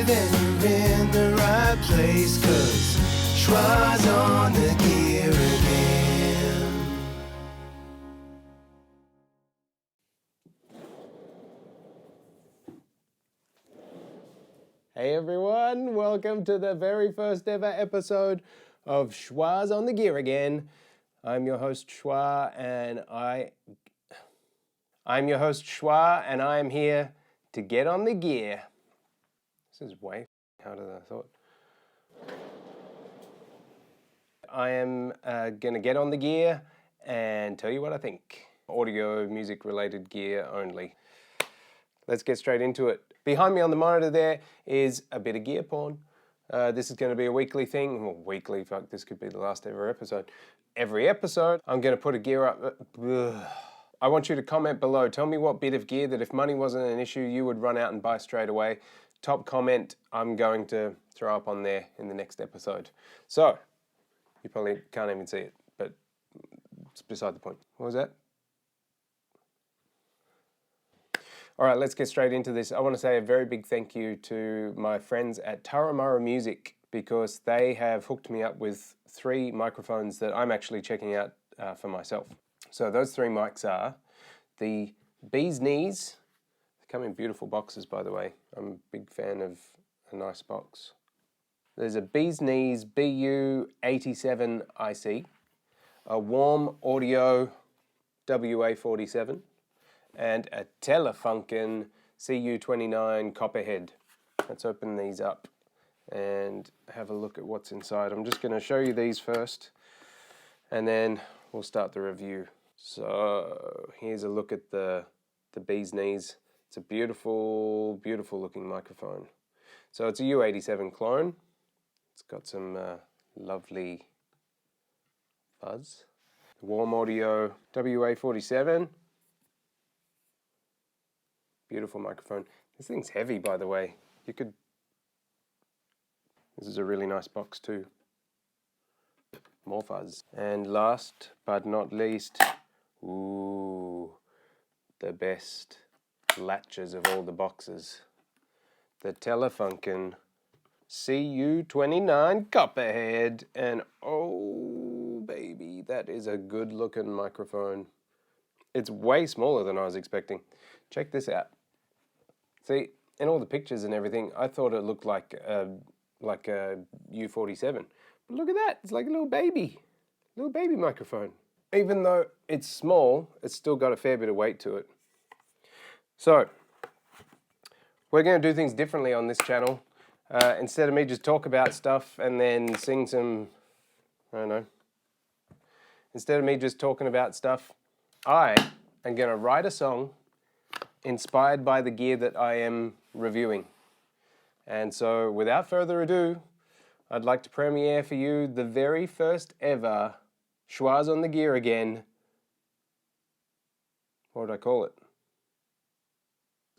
then you're in the right place, 'cause Shua's on the gear again. Hey everyone, welcome to the very first ever episode of Shua's on the Gear Again. I'm your host Shua and I am here to get on the gear. This is way harder than I thought. I am gonna get on the gear and tell you what I think. Audio, music related gear only. Let's get straight into it. Behind me on the monitor there is a bit of gear porn. This is going to be a weekly thing. Well, weekly, fuck, this could be the last ever episode. Every episode, I'm going to put a gear up. I want you to comment below. Tell me what bit of gear that if money wasn't an issue, you would run out and buy straight away. Top comment, I'm going to throw up on there in the next episode. So, you probably can't even see it, but it's beside the point. What was that? All right, let's get straight into this. I want to say a very big thank you to my friends at Taramara Music because they have hooked me up with 3 microphones that I'm actually checking out for myself. So those 3 mics are the BeesNeez. They come in beautiful boxes, by the way. I'm a big fan of a nice box. There's a BeesNeez BU87iC, a Warm Audio WA-47, and a Telefunken CU-29 Copperhead. Let's open these up and have a look at what's inside. I'm just going to show you these first and then we'll start the review. So here's a look at the BeesNeez. It's a beautiful, beautiful looking microphone. So it's a U87 clone. It's got some lovely fuzz. The Warm Audio WA-47. Beautiful microphone. This thing's heavy, by the way. This is a really nice box too. More fuzz. And last but not least, ooh, the best latches of all the boxes. The Telefunken CU-29 Copperhead. And oh baby, that is a good looking microphone. It's way smaller than I was expecting. Check this out. See, in all the pictures and everything, I thought it looked like a U-47. But look at that, it's like a little baby microphone. Even though it's small, it's still got a fair bit of weight to it. So, we're going to do things differently on this channel. Instead of me just talk about stuff and then sing some, I don't know. Instead of me just talking about stuff, I am going to write a song inspired by the gear that I am reviewing. And so without further ado, I'd like to premiere for you the very first ever Shua's on the Gear Again. What would I call it?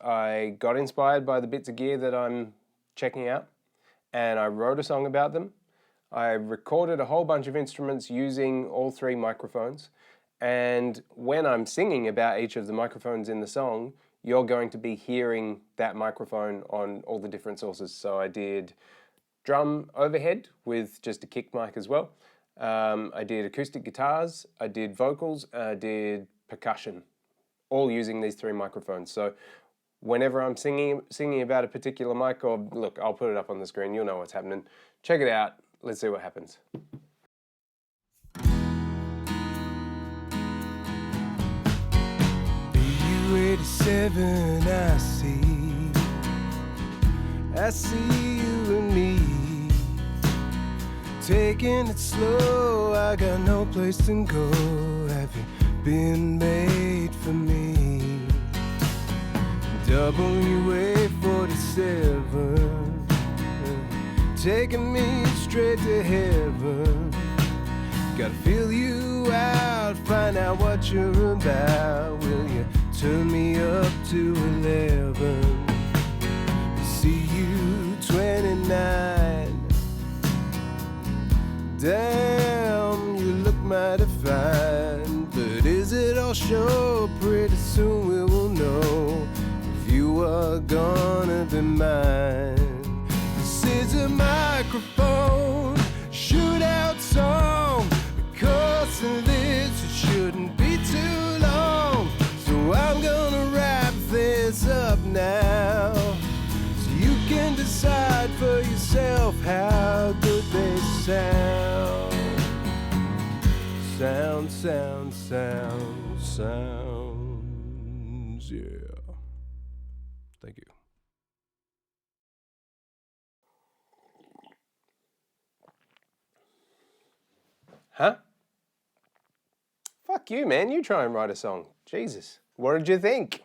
I got inspired by the bits of gear that I'm checking out and I wrote a song about them. I recorded a whole bunch of instruments using all 3 microphones. And when I'm singing about each of the microphones in the song, you're going to be hearing that microphone on all the different sources. So I did drum overhead with just a kick mic as well. I did acoustic guitars, I did vocals, I did percussion, all using these 3 microphones. So whenever I'm singing about a particular mic, or look, I'll put it up on the screen, you'll know what's happening. Check it out, let's see what happens. BU87, I see you and me, taking it slow. I got no place to go. Have you been made for me? WA-47, taking me straight to heaven. Gotta feel you out, find out what you're about. Will you turn me up to 11? CU-29. Damn, you look mighty fine, but is it all sure? Pretty soon we will know if you are gonna be mine. microphone shootout song. Because of this, it shouldn't be too long. So I'm gonna wrap this up now, so you can decide for yourself how good they sound. Sounds, yeah. Thank you. Huh? Fuck you, man. You try and write a song. Jesus. What did you think?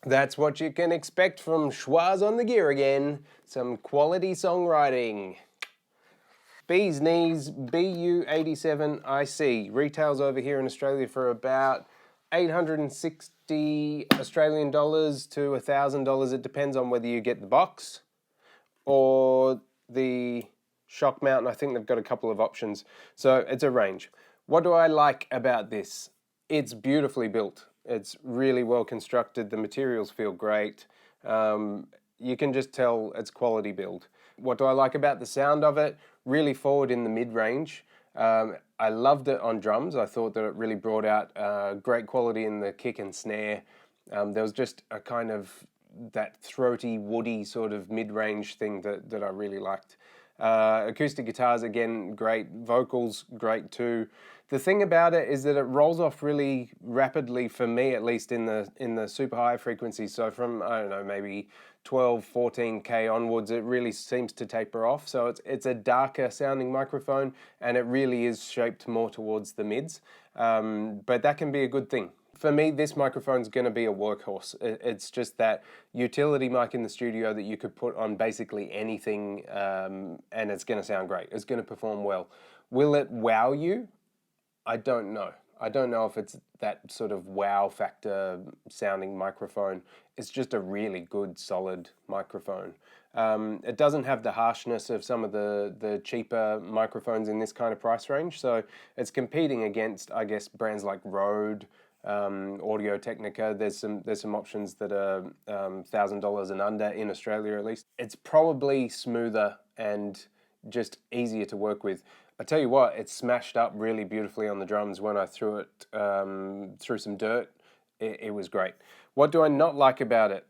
That's what you can expect from Shua's on the gear again. Some quality songwriting. BeesNeez BU87iC retails over here in Australia for about 860 Australian dollars to $1,000. It depends on whether you get the box or the shock mount, and I think they've got a couple of options. So it's a range. What do I like about this? It's beautifully built. It's really well constructed. The materials feel great. You can just tell it's quality build. What do I like about the sound of it? Really forward in the mid-range. I loved it on drums. I thought that it really brought out great quality in the kick and snare. There was just a kind of that throaty, woody sort of mid-range thing that I really liked. Acoustic guitars, again, great. Vocals, great too. The thing about it is that it rolls off really rapidly, for me at least, in the super high frequencies. So from, I don't know, maybe 12, 14K onwards, it really seems to taper off. So it's a darker sounding microphone, and it really is shaped more towards the mids. But that can be a good thing. For me, this microphone's going to be a workhorse. It's just that utility mic in the studio that you could put on basically anything, and it's going to sound great. It's going to perform well. Will it wow you? I don't know. I don't know if it's that sort of wow factor sounding microphone. It's just a really good, solid microphone. It doesn't have the harshness of some of the cheaper microphones in this kind of price range. So it's competing against, I guess, brands like Rode, Audio-Technica. There's some options that are $1,000 and under in Australia at least. It's probably smoother and just easier to work with. I tell you what, it smashed up really beautifully on the drums when I threw it through some dirt. It was great. What do I not like about it?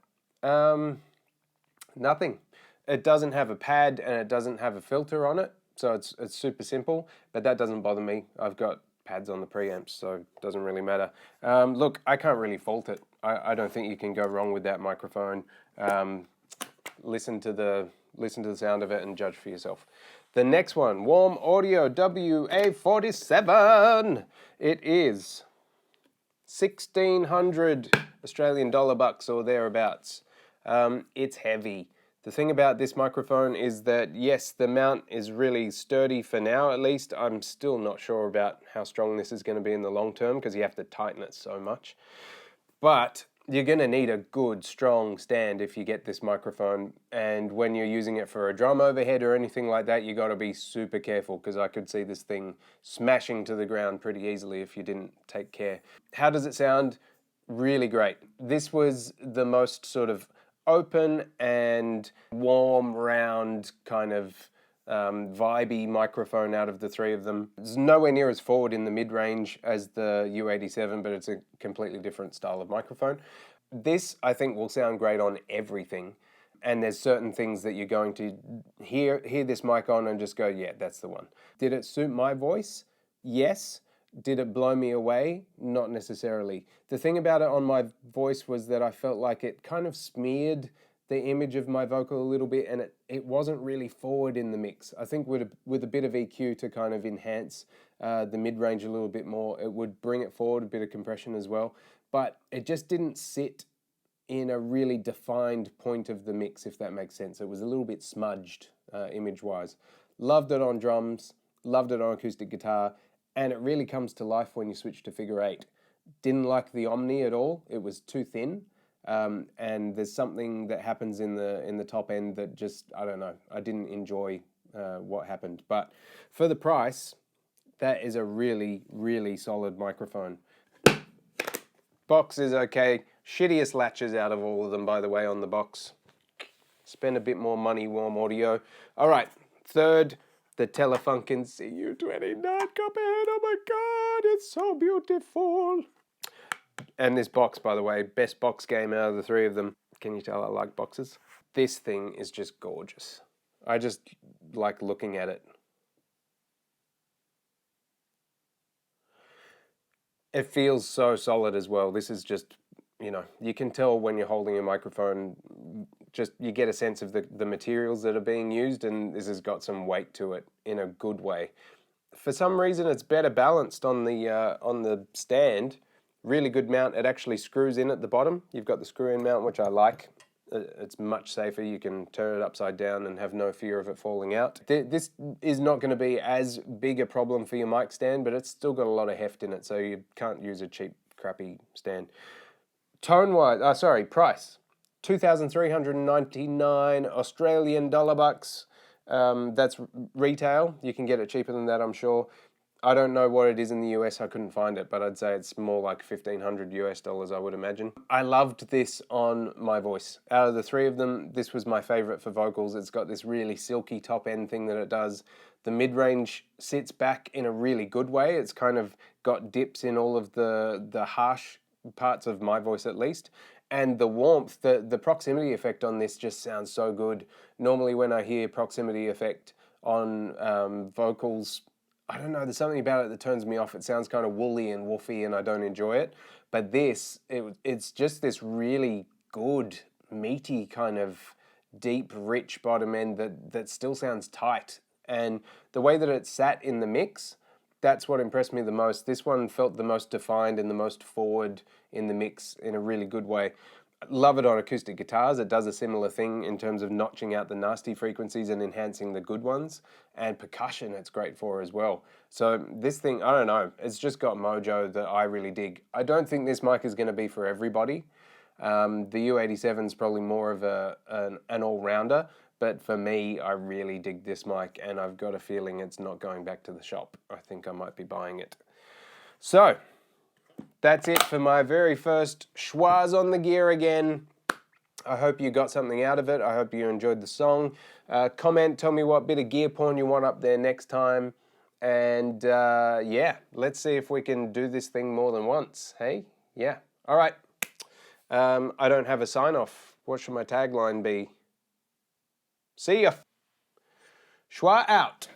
Nothing. It doesn't have a pad and it doesn't have a filter on it, so it's super simple, but that doesn't bother me. I've got pads on the preamps, so it doesn't really matter. Look, I can't really fault it. I don't think you can go wrong with that microphone. Listen to the sound of it and judge for yourself. The next one, Warm Audio WA-47. It is 1,600 Australian dollar bucks or thereabouts. It's heavy. The thing about this microphone is that, yes, the mount is really sturdy for now, at least. I'm still not sure about how strong this is going to be in the long term because you have to tighten it so much. But you're going to need a good, strong stand if you get this microphone. And when you're using it for a drum overhead or anything like that, you got to be super careful because I could see this thing smashing to the ground pretty easily if you didn't take care. How does it sound? Really great. This was the most sort of open and warm, round kind of vibey microphone out of the three of them. It's nowhere near as forward in the mid-range as the U87, but it's a completely different style of microphone. This, I think, will sound great on everything, and there's certain things that you're going to hear this mic on and just go, yeah, that's the one. Did it suit my voice? Yes. Did it blow me away? Not necessarily. The thing about it on my voice was that I felt like it kind of smeared the image of my vocal a little bit, and it wasn't really forward in the mix. I think with a bit of EQ to kind of enhance the mid-range a little bit more, it would bring it forward, a bit of compression as well, but it just didn't sit in a really defined point of the mix, if that makes sense. It was a little bit smudged image-wise. Loved it on drums, loved it on acoustic guitar, and it really comes to life when you switch to figure 8. Didn't like the Omni at all. It was too thin. And there's something that happens in the top end that just, I don't know, I didn't enjoy what happened. But for the price, that is a really, really solid microphone. Box is okay. Shittiest latches out of all of them, by the way, on the box. Spend a bit more money, Warm Audio. All right, Third, the Telefunken CU-29 Copperhead. Oh my God, it's so beautiful. And this box, by the way, best box game out of the three of them. Can you tell I like boxes? This thing is just gorgeous. I just like looking at it. It feels so solid as well. This is just, you know, you can tell when you're holding a microphone, just you get a sense of the materials that are being used, and this has got some weight to it in a good way. For some reason, it's better balanced on the stand. Really good mount. It actually screws in at the bottom. You've got the screw-in mount, which I like. It's much safer. You can turn it upside down and have no fear of it falling out. This is not going to be as big a problem for your mic stand, but it's still got a lot of heft in it, so you can't use a cheap, crappy stand. Tone-wise, price. 2,399 Australian dollar bucks. That's retail. You can get it cheaper than that, I'm sure. I don't know what it is in the US, I couldn't find it, but I'd say it's more like 1,500 US dollars, I would imagine. I loved this on my voice. Out of the three of them, this was my favorite for vocals. It's got this really silky top end thing that it does. The mid-range sits back in a really good way. It's kind of got dips in all of the harsh parts of my voice at least. And the warmth, the proximity effect on this just sounds so good. Normally when I hear proximity effect on vocals, I don't know, there's something about it that turns me off. It sounds kind of woolly and woofy and I don't enjoy it. But this, it's just this really good, meaty kind of deep, rich bottom end that still sounds tight. And the way that it sat in the mix, that's what impressed me the most. This one felt the most defined and the most forward in the mix in a really good way. Love it on acoustic guitars. It does a similar thing in terms of notching out the nasty frequencies and enhancing the good ones. And percussion it's great for as well. So this thing, I don't know, it's just got mojo that I really dig. I don't think this mic is going to be for everybody. The U87 is probably more of an all-rounder. But for me, I really dig this mic, and I've got a feeling it's not going back to the shop. I think I might be buying it. So, that's it for my very first schwas on the gear again. I hope you got something out of it. I hope you enjoyed the song. Comment, tell me what bit of gear porn you want up there next time. And yeah, let's see if we can do this thing more than once. Hey? Yeah. All right. I don't have a sign-off. What should my tagline be? See ya. Shua out.